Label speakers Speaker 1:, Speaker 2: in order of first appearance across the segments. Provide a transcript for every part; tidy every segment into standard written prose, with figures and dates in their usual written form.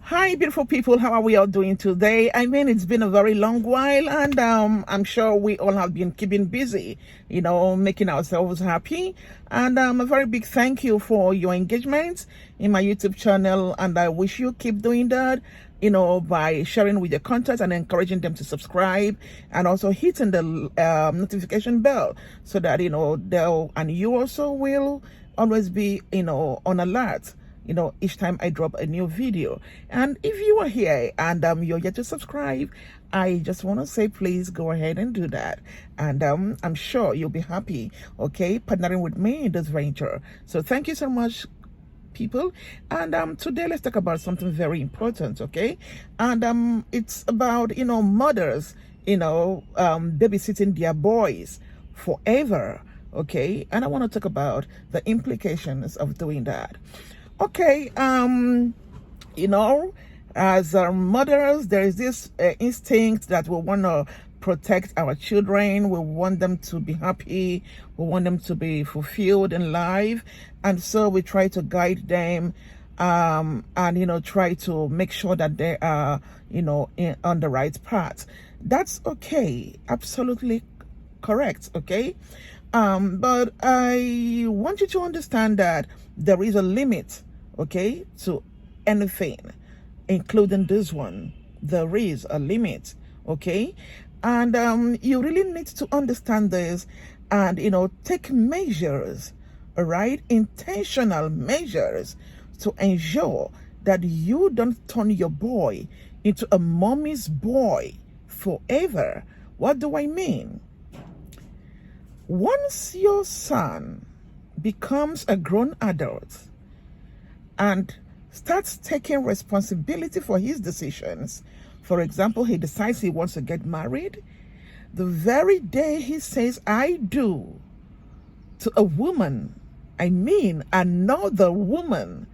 Speaker 1: Hi, beautiful people. How are we all doing today? I mean, it's been a very long while, and I'm sure we all have been keeping busy, making ourselves happy. And a very big thank you for your engagement in my YouTube channel. And I wish you keep doing that, by sharing with your contacts and encouraging them to subscribe, and also hitting the notification bell so that, and you also will always be, on alert each time I drop a new video. And if you are here and you're yet to subscribe, I just want to say, please go ahead and do that. And I'm sure you'll be happy, partnering with me in this venture. So thank you so much, people. And today let's talk about something very important, and it's about mothers babysitting their boys forever, and I want to talk about the implications of doing that. As mothers, there is this instinct that we want to protect our children. We want them to be happy. We want them to be fulfilled in life. And so we try to guide them, and, try to make sure that they are, on the right path. That's okay. Absolutely correct. But I want you to understand that there is a limit, to anything, including this one. There is a limit, and you really need to understand this and, take measures, intentional measures to ensure that you don't turn your boy into a mommy's boy forever. What do I mean? Once your son becomes a grown adult and starts taking responsibility for his decisions, for example, he decides he wants to get married, the very day he says, I do, to a woman, I mean another woman,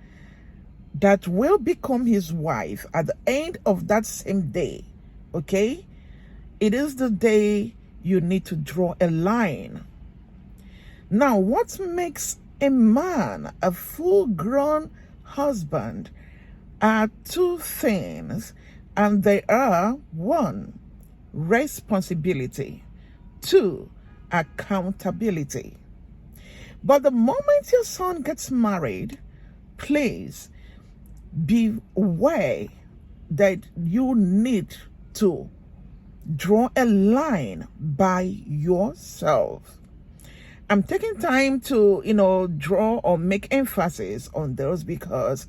Speaker 1: that will become his wife at the end of that same day, it is the day you need to draw a line. Now, what makes a man a full-grown husband are two things, and they are: 1, responsibility; 2, accountability. But the moment your son gets married, please be aware that you need to draw a line by yourself. I'm taking time to, draw or make emphasis on those because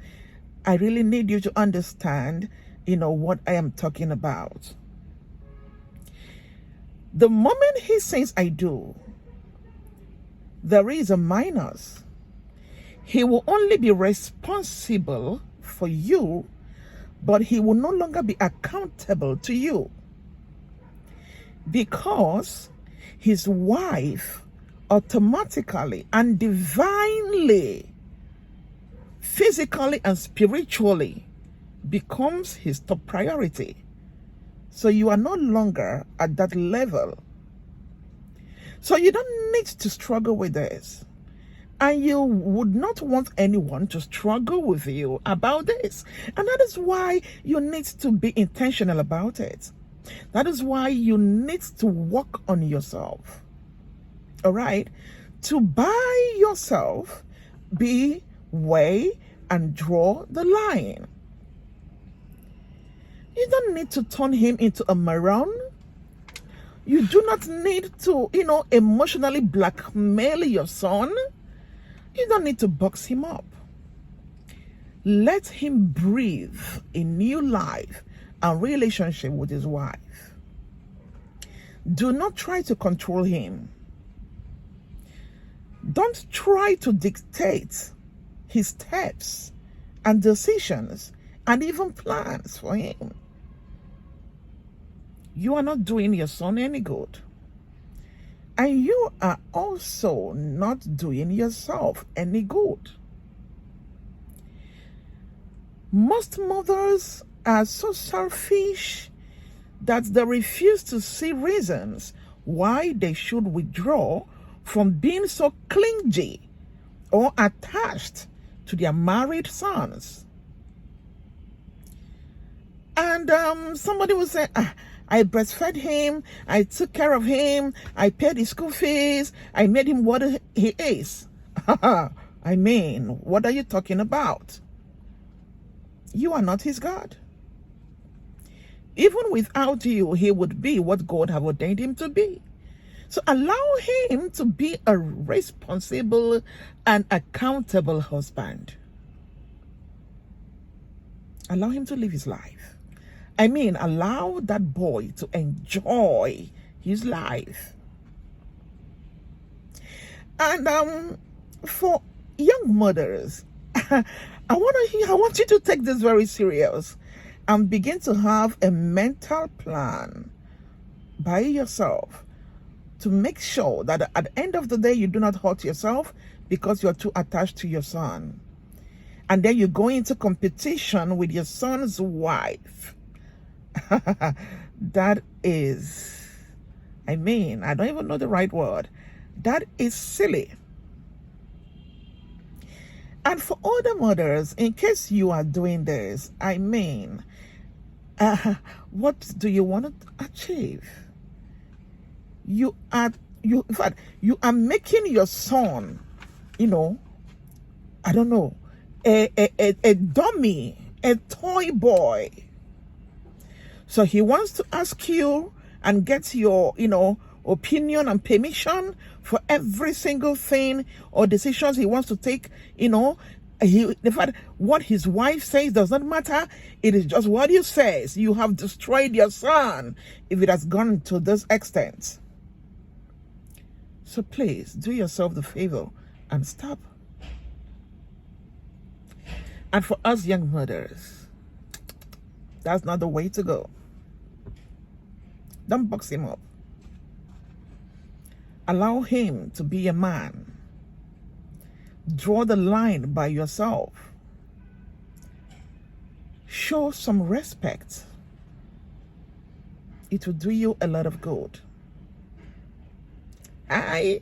Speaker 1: I really need you to understand, what I am talking about. The moment he says, I do, there is a minus. He will only be responsible for you, but he will no longer be accountable to you, because his wife automatically and divinely, physically and spiritually, becomes his top priority. So you are no longer at that level. So you don't need to struggle with this. And you would not want anyone to struggle with you about this. And that is why you need to be intentional about it. That is why you need to work on yourself. To by yourself, be, weigh, and draw the line. You don't need to turn him into a moron. You do not need to, emotionally blackmail your son. You don't need to box him up. Let him breathe a new life and relationship with his wife. Do not try to control him. Don't try to dictate his steps and decisions and even plans for him. You are not doing your son any good. And you are also not doing yourself any good. Most mothers are so selfish that they refuse to see reasons why they should withdraw from being so clingy or attached to their married sons. And somebody will say, I breastfed him, I took care of him, I paid his school fees, I made him what he is. I mean, what are you talking about? You are not his God. Even without you, he would be what God have ordained him to be. So allow him to be a responsible and accountable husband. Allow him to live his life. I mean, allow that boy to enjoy his life. And for young mothers, I want you to take this very serious and begin to have a mental plan by yourself to make sure that at the end of the day, you do not hurt yourself because you're too attached to your son. And then you go into competition with your son's wife. That is, I mean, I don't even know the right word. That is silly. And for other mothers, in case you are doing this, I mean, what do you want to achieve? In fact, you are making your son, I don't know, a dummy, a toy boy. So he wants to ask you and get your, opinion and permission for every single thing or decisions he wants to take. In fact, what his wife says does not matter. It is just what he says. You have destroyed your son if it has gone to this extent. So please do yourself the favor and stop. And for us young mothers, that's not the way to go. Don't box him up. Allow him to be a man. Draw the line by yourself. Show some respect. It will do you a lot of good. A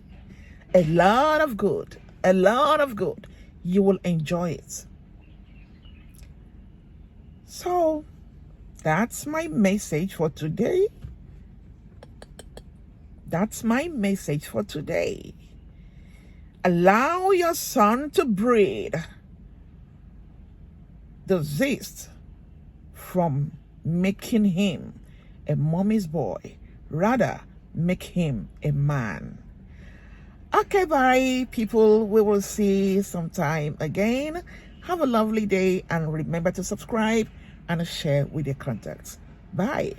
Speaker 1: lot of good. A lot of good. You will enjoy it. So, that's my message for today. That's my message for today. Allow your son to breathe. Desist from making him a mommy's boy. Rather, make him a man. Okay, bye, people. We will see sometime again. Have a lovely day and remember to subscribe and share with your contacts. Bye.